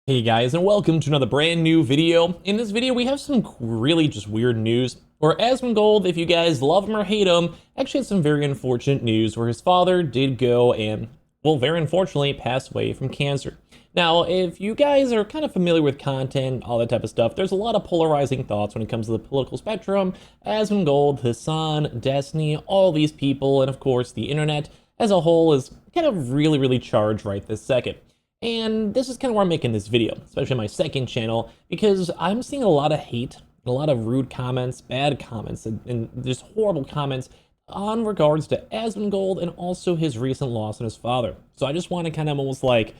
Hey guys, and welcome to another brand new video. In this video, we have some really just weird news where Asmongold, if you guys love him or hate him, actually had some very unfortunate news where his father did go and, well, very unfortunately pass away from cancer. Now, if you guys are kind of familiar with content, all that type of stuff, there's a lot of polarizing thoughts when it comes to the political spectrum. Asmongold, his son, Destiny, all these people, and of course the internet as a whole is kind of really charged right this second. And this is kind of where I'm making this video, especially my second channel, because I'm seeing a lot of hate, a lot of rude comments, bad comments, and just horrible comments on regards to Asmongold and also his recent loss in his father. So I just want to kind of almost like,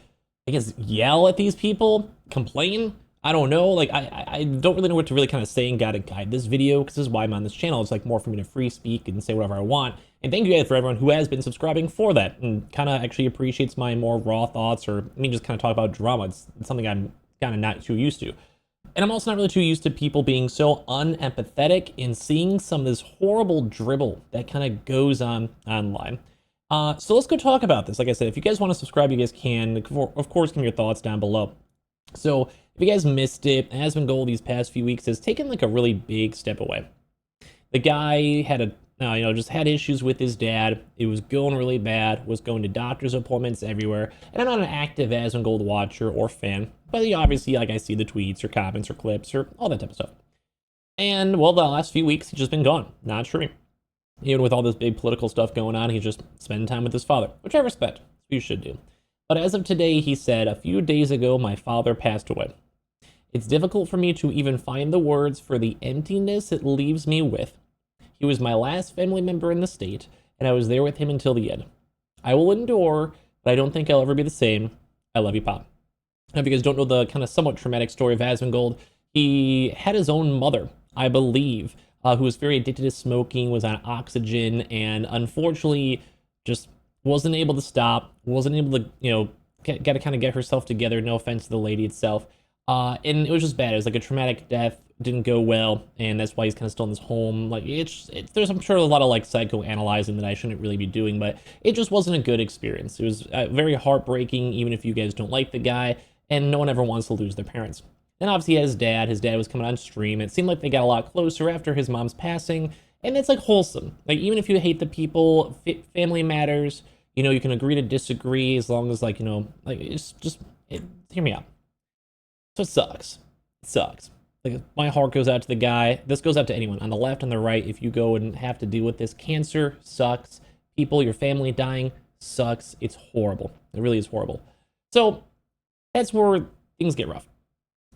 I guess, yell at these people, complain. I don't know, like, I don't really know what to really kind of say and gotta guide this video, because this is why I'm on this channel. It's like more for me to free speak and say whatever I want. And thank you guys for everyone who has been subscribing for that and kind of actually appreciates my more raw thoughts, or me just kind of talk about drama. It's something I'm kind of not too used to. And I'm also not really too used to people being so unempathetic and seeing some of this horrible dribble that kind of goes on online. So let's go talk about this. Like I said, if you guys want to subscribe, you guys can. Of course, give me your thoughts down below. So if you guys missed it, Asmongold these past few weeks has taken like a really big step away. The guy had just had issues with his dad. It was going really bad, was going to doctor's appointments everywhere. And I'm not an active Asmongold watcher or fan, but obviously, like, I see the tweets or comments or clips or all that type of stuff. And well, the last few weeks, he's just been gone, not streaming. Even with all this big political stuff going on, he's just spending time with his father, which I respect. You should do. But as of today, he said, "A few days ago, my father passed away. It's difficult for me to even find the words for the emptiness it leaves me with. He was my last family member in the state, and I was there with him until the end. I will endure, but I don't think I'll ever be the same. I love you, Pop." Now, if you guys don't know the kind of somewhat traumatic story of Asmongold, he had his own mother, I believe, who was very addicted to smoking, was on oxygen, and unfortunately just wasn't able to stop, wasn't able to, got to kind of get herself together, no offense to the lady itself. And it was just bad. It was like a traumatic death, didn't go well, and that's why he's kind of still in this home. Like, there's, I'm sure, a lot of like psychoanalyzing that I shouldn't really be doing, but it just wasn't a good experience. It was very heartbreaking, even if you guys don't like the guy, and no one ever wants to lose their parents. And obviously, his dad was coming on stream. It seemed like they got a lot closer after his mom's passing, and it's like wholesome. Like, even if you hate the people, family matters. You can agree to disagree as long as, like, it's just, hear me out. So it sucks. It sucks. Like, my heart goes out to the guy. This goes out to anyone on the left and the right. If you go and have to deal with this, cancer sucks. People, your family dying sucks. It's horrible. It really is horrible. So that's where things get rough.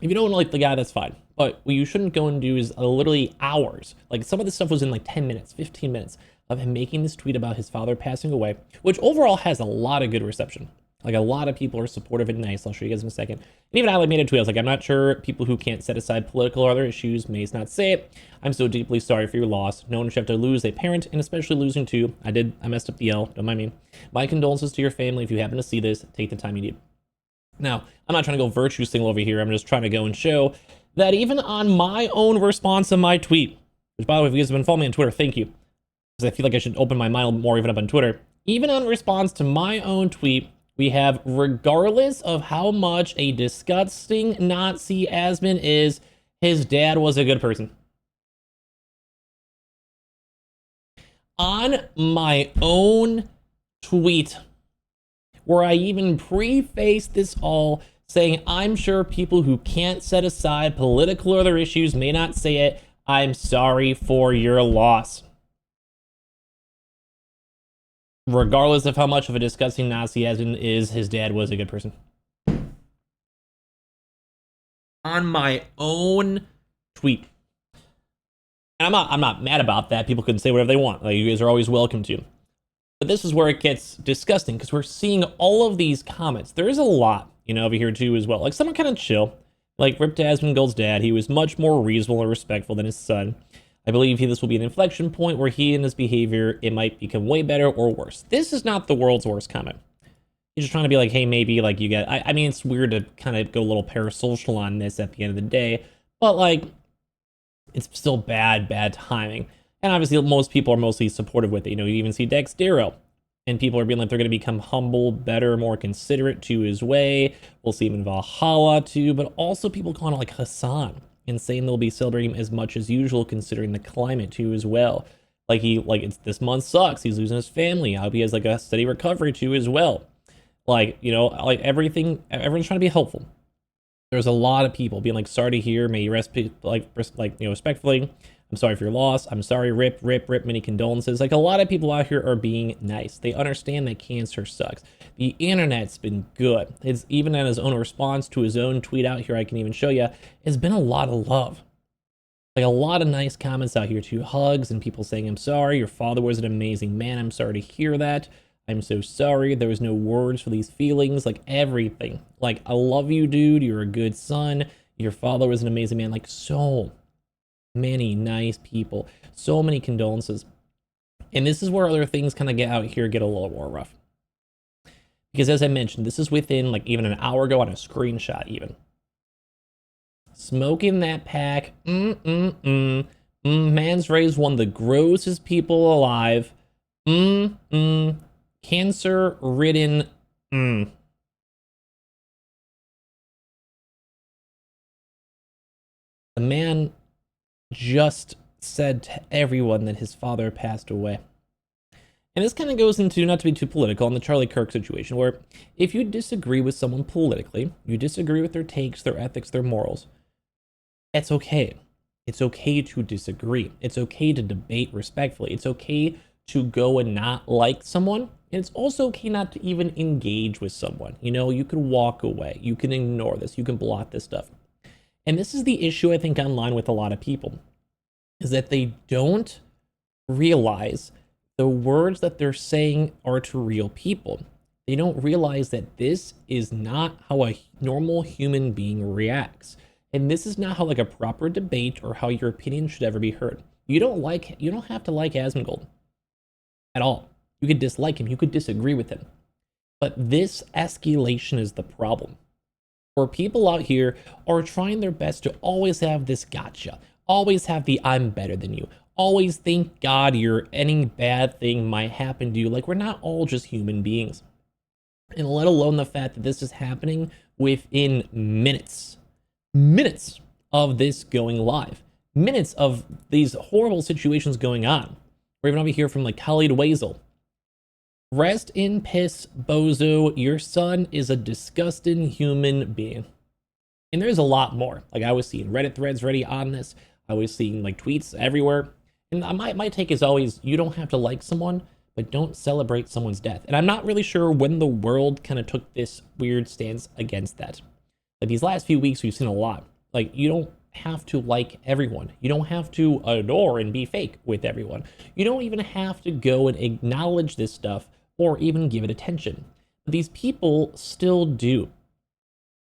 If you don't like the guy, that's fine. But what you shouldn't go and do is literally hours. Like, some of this stuff was in like 10 minutes, 15 minutes of him making this tweet about his father passing away, which overall has a lot of good reception. Like, a lot of people are supportive and nice. I'll show you guys in a second. And even I made a tweet. I was like, I'm not sure people who can't set aside political or other issues may not say it. I'm so deeply sorry for your loss. No one should have to lose a parent, and especially losing two. I messed up the L. Don't mind me. My condolences to your family. If you happen to see this, take the time you need. Now, I'm not trying to go virtue signal over here. I'm just trying to go and show that even on my own response to my tweet, which, by the way, if you guys have been following me on Twitter, thank you, because I feel like I should open my mind more even up on Twitter. Even on response to my own tweet, we have, regardless of how much a disgusting Nazi Asmon is, his dad was a good person. On my own tweet, where I even prefaced this all, saying, I'm sure people who can't set aside political or other issues may not say it. I'm sorry for your loss. Regardless of how much of a disgusting Nazi Asmon is, his dad was a good person. On my own tweet. And I'm not mad about that. People can say whatever they want. Like, you guys are always welcome to. But this is where it gets disgusting, because we're seeing all of these comments. There is a lot, over here too as well. Like, some are kind of chill. Like, Rip to Asmongold's dad, he was much more reasonable and respectful than his son. I believe this will be an inflection point where he and his behavior, it might become way better or worse. This is not the world's worst comment. He's just trying to be like, hey, maybe, like, you get, I mean, it's weird to kind of go a little parasocial on this at the end of the day, but, like, it's still bad timing. And obviously, most people are mostly supportive with it. You even see Dexdero And people are being like they're going to become humble, better, more considerate to his way. We'll see him in Valhalla too, but also people calling it like Hassan and saying they'll be celebrating him as much as usual considering the climate too as well. It's this month sucks. He's losing his family. I hope he has like a steady recovery too as well. Like everything, everyone's trying to be helpful. There's a lot of people being like, sorry to hear, may you rest, respectfully. I'm sorry for your loss. I'm sorry, rip, many condolences. Like a lot of people out here are being nice. They understand that cancer sucks. The internet's been good. It's even in his own response to his own tweet out here, I can even show you, it's been a lot of love. Like a lot of nice comments out here too, hugs and people saying, I'm sorry, your father was an amazing man. I'm sorry to hear that. I'm so sorry. There was no words for these feelings, like everything. Like, I love you, dude. You're a good son. Your father was an amazing man. Like, so many nice people, so many condolences. And this is where other things kind of get out here, get a little more rough. Because as I mentioned, this is within like even an hour ago on a screenshot even. Smoking that pack. Man's raised one of the grossest people alive. Cancer-ridden. The man just said to everyone that his father passed away. And this kind of goes into, not to be too political, on the Charlie Kirk situation, where if you disagree with someone politically, you disagree with their takes, their ethics, their morals, it's okay. It's okay to disagree. It's okay to debate respectfully. It's okay to go and not like someone. And it's also okay not to even engage with someone. You know, you can walk away. You can ignore this. You can blot this stuff. And this is the issue, I think, online with a lot of people, is that they don't realize the words that they're saying are to real people. They don't realize that this is not how a normal human being reacts. And this is not how like a proper debate or how your opinion should ever be heard. You don't have to like Asmongold at all. You could dislike him, you could disagree with him. But this escalation is the problem. Where people out here are trying their best to always have this gotcha, always have the I'm better than you, always think God, any bad thing might happen to you. Like, we're not all just human beings. And let alone the fact that this is happening within minutes of this going live, minutes of these horrible situations going on. We're even over here from like Khalid Wazel. Rest in piss, bozo. Your son is a disgusting human being. And there's a lot more. Like, I was seeing Reddit threads ready on this. I was seeing like tweets everywhere. And my take is always, you don't have to like someone, but don't celebrate someone's death. And I'm not really sure when the world kind of took this weird stance against that. Like, these last few weeks, we've seen a lot. Like, you don't have to like everyone. You don't have to adore and be fake with everyone. You don't even have to go and acknowledge this stuff or even give it attention. But these people still do.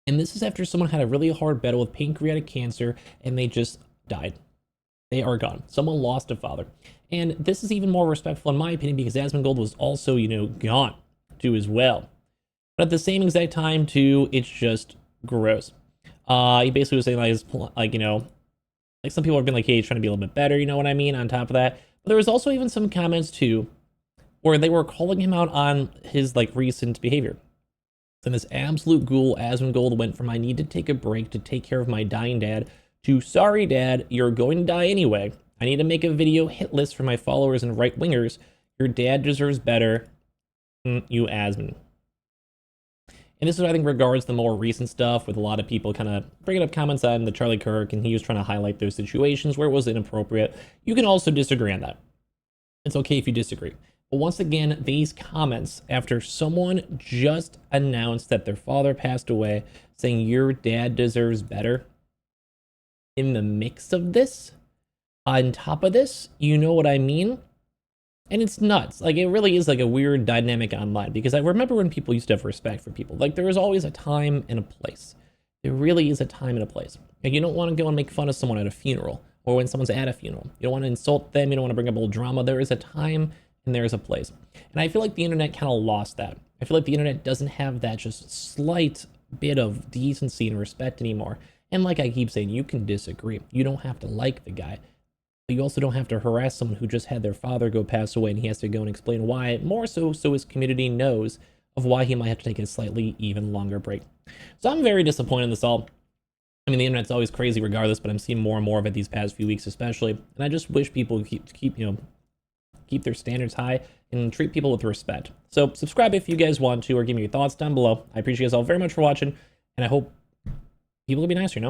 And this is after someone had a really hard battle with pancreatic cancer and they just died. They are gone. Someone lost a father. And this is even more respectful in my opinion because Asmongold was also, gone too as well. But at the same exact time too, it's just gross. He basically was saying like some people have been like, hey, he's trying to be a little bit better, you know what I mean, on top of that. But there was also even some comments too where they were calling him out on his like recent behavior. And this absolute ghoul Asmongold went from I need to take a break to take care of my dying dad to sorry dad, you're going to die anyway. I need to make a video hit list for my followers and right wingers. Your dad deserves better. You Asmon. And this is, I think, regards the more recent stuff with a lot of people kind of bringing up comments on the Charlie Kirk, and he was trying to highlight those situations where it was inappropriate. You can also disagree on that. It's okay if you disagree. But once again, these comments, after someone just announced that their father passed away, saying your dad deserves better, in the mix of this, on top of this, you know what I mean? And it's nuts. Like, it really is like a weird dynamic online, because I remember when people used to have respect for people. Like, there was always a time and a place. There really is a time and a place. Like, you don't want to go and make fun of someone at a funeral or when someone's at a funeral. You don't want to insult them. You don't want to bring up old drama. There is a time and there is a place. And I feel like the internet kind of lost that. I feel like the internet doesn't have that just slight bit of decency and respect anymore. And like I keep saying, you can disagree. You don't have to like the guy. But you also don't have to harass someone who just had their father go pass away and he has to go and explain why, more so his community knows of why he might have to take a slightly even longer break. So I'm very disappointed in this all. I mean, the internet's always crazy regardless, but I'm seeing more and more of it these past few weeks especially. And I just wish people keep their standards high and treat people with respect. So subscribe if you guys want to, or give me your thoughts down below. I appreciate you guys all very much for watching, and I hope people will be nicer,